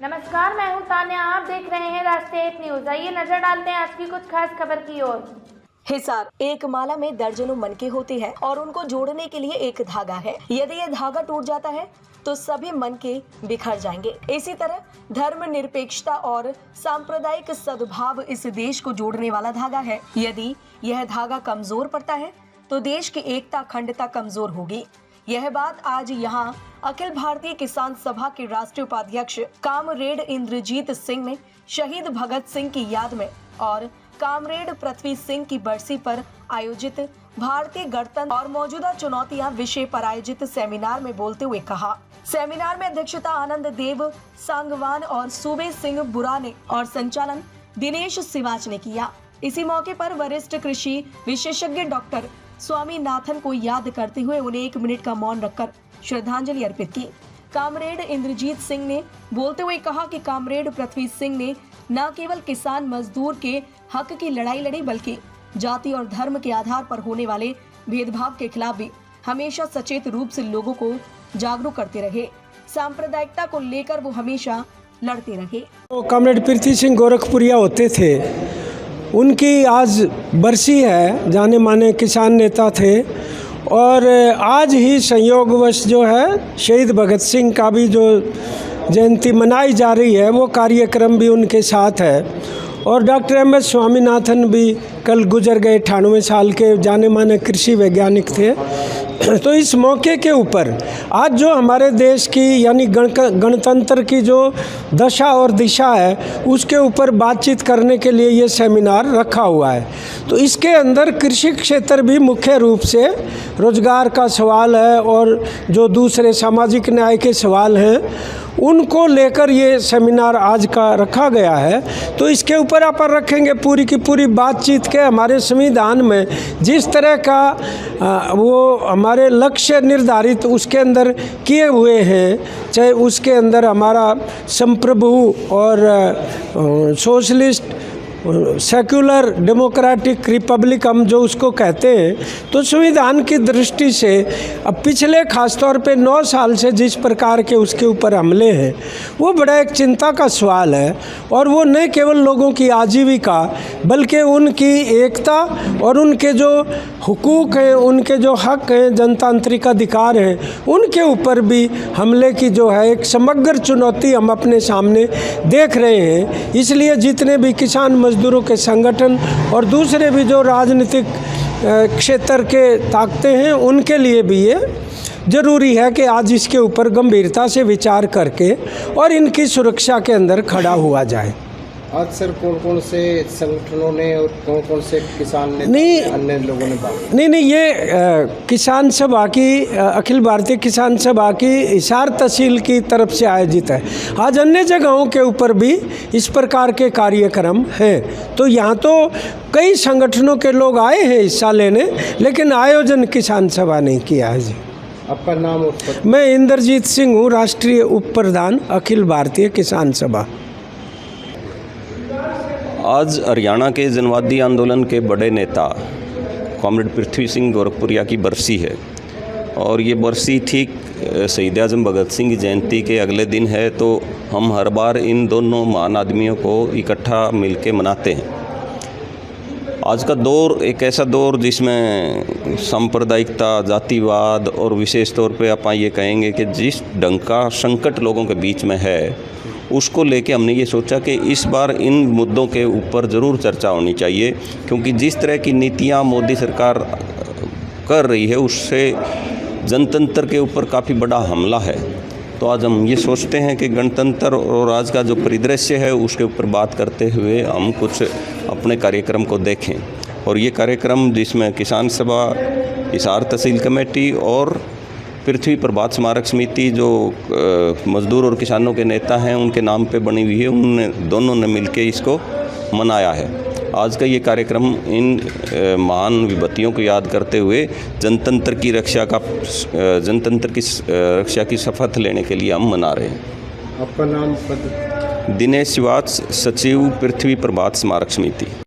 नमस्कार, मैं हूं तान्या। आप देख रहे हैं राष्ट्रीय एक न्यूज। आइए नजर डालते हैं आज की कुछ खास खबर की ओर। हिसार एक माला में दर्जनों मनके होती है और उनको जोड़ने के लिए एक धागा है। यदि यह धागा टूट जाता है तो सभी मनके बिखर जाएंगे। इसी तरह धर्मनिरपेक्षता और सांप्रदायिक सद्भाव इस देश को जोड़ने वाला धागा है। यदि यह धागा कमजोर पड़ता है तो देश की एकता अखंडता कमजोर होगी। यह बात आज यहाँ अखिल भारतीय किसान सभा के राष्ट्रीय उपाध्यक्ष कामरेड इंद्रजीत सिंह ने शहीद भगत सिंह की याद में और कामरेड पृथ्वी सिंह की बरसी पर आयोजित भारतीय गणतंत्र और मौजूदा चुनौतियां विषय पर आयोजित सेमिनार में बोलते हुए कहा। सेमिनार में अध्यक्षता आनंद देव सांगवान और सूबे सिंह बुरा ने और संचालन दिनेश सिवाच ने किया। इसी मौके पर वरिष्ठ कृषि विशेषज्ञ डॉक्टर स्वामीनाथन को याद करते हुए उन्हें 1 मिनट का मौन रखकर श्रद्धांजलि अर्पित की। कामरेड इंद्रजीत सिंह ने बोलते हुए कहा कि कामरेड पृथ्वी सिंह ने न केवल किसान मजदूर के हक की लड़ाई लड़ी बल्कि जाति और धर्म के आधार पर होने वाले भेदभाव के खिलाफ भी हमेशा सचेत रूप से लोगों को जागरूक करते रहे। सांप्रदायिकता को लेकर वो हमेशा लड़ते रहे। कामरेड पृथ्वी सिंह गोरखपुरिया होते थे, उनकी आज बरसी है। जाने माने किसान नेता थे और आज ही संयोगवश जो है शहीद भगत सिंह का भी जो जयंती मनाई जा रही है वो कार्यक्रम भी उनके साथ है। और डॉक्टर एम.एस. स्वामीनाथन भी कल गुजर गए, 98 साल के जाने माने कृषि वैज्ञानिक थे। तो इस मौके के ऊपर आज जो हमारे देश की यानी गणतंत्र की जो दशा और दिशा है उसके ऊपर बातचीत करने के लिए ये सेमिनार रखा हुआ है। तो इसके अंदर कृषि क्षेत्र भी मुख्य रूप से रोजगार का सवाल है और जो दूसरे सामाजिक न्याय के सवाल हैं उनको लेकर ये सेमिनार आज का रखा गया है। तो इसके ऊपर अपन रखेंगे पूरी की पूरी बातचीत के हमारे संविधान में जिस तरह का वो हमारे लक्ष्य निर्धारित उसके अंदर किए हुए हैं, चाहे उसके अंदर हमारा संप्रभु और सोशलिस्ट सेक्युलर डेमोक्रेटिक रिपब्लिक हम जो उसको कहते हैं, तो संविधान की दृष्टि से अब पिछले खासतौर पे 9 साल से जिस प्रकार के उसके ऊपर हमले हैं वो बड़ा एक चिंता का सवाल है। और वो न केवल लोगों की आजीविका बल्कि उनकी एकता और उनके जो हुकूक हैं, उनके जो हक हैं, जनतांत्रिक अधिकार हैं, उनके ऊपर भी हमले की जो है एक समग्र चुनौती हम अपने सामने देख रहे हैं। इसलिए जितने भी किसान मजदूरों के संगठन और दूसरे भी जो राजनीतिक क्षेत्र के ताकतें हैं उनके लिए भी ये ज़रूरी है कि आज इसके ऊपर गंभीरता से विचार करके और इनकी सुरक्षा के अंदर खड़ा हुआ जाए। आज सर कौन कौन से संगठनों ने और कौन कौन से किसान ने अन्य लोगों ने बात? नहीं, ये किसान सभा की अखिल भारतीय किसान सभा की हिसार तहसील की तरफ से आयोजित है। आज अन्य जगहों के ऊपर भी इस प्रकार के कार्यक्रम हैं। तो यहाँ तो कई संगठनों के लोग आए हैं हिस्सा लेने, लेकिन आयोजन किसान सभा ने किया है। जी, आपका नाम और पद? मैं इंद्रजीत सिंह हूँ, राष्ट्रीय उप प्रधान अखिल भारतीय किसान सभा। आज हरियाणा के जनवादी आंदोलन के बड़े नेता कामरेड पृथ्वी सिंह गोरखपुरिया की बरसी है और ये बरसी ठीक शहीद आजम भगत सिंह की जयंती के अगले दिन है। तो हम हर बार इन दोनों महान आदमियों को इकट्ठा मिलके मनाते हैं। आज का दौर एक ऐसा दौर जिसमें सांप्रदायिकता, जातिवाद और विशेष तौर पे आप ये कहेंगे कि जिस ढंग का संकट लोगों के बीच में है उसको लेके हमने ये सोचा कि इस बार इन मुद्दों के ऊपर ज़रूर चर्चा होनी चाहिए, क्योंकि जिस तरह की नीतियां मोदी सरकार कर रही है उससे जनतंत्र के ऊपर काफ़ी बड़ा हमला है। तो आज हम ये सोचते हैं कि गणतंत्र और आज का जो परिदृश्य है उसके ऊपर बात करते हुए हम कुछ अपने कार्यक्रम को देखें। और ये कार्यक्रम जिसमें किसान सभा, हिसार तहसील कमेटी और पृथ्वी प्रभात स्मारक समिति जो मजदूर और किसानों के नेता हैं उनके नाम पे बनी हुई है, उन्होंने दोनों ने मिलके इसको मनाया है। आज का ये कार्यक्रम इन महान विभूतियों को याद करते हुए जनतंत्र की रक्षा की शपथ लेने के लिए हम मना रहे हैं। आपका नाम पद? दिनेश सिवाच, सचिव पृथ्वी प्रभात स्मारक समिति।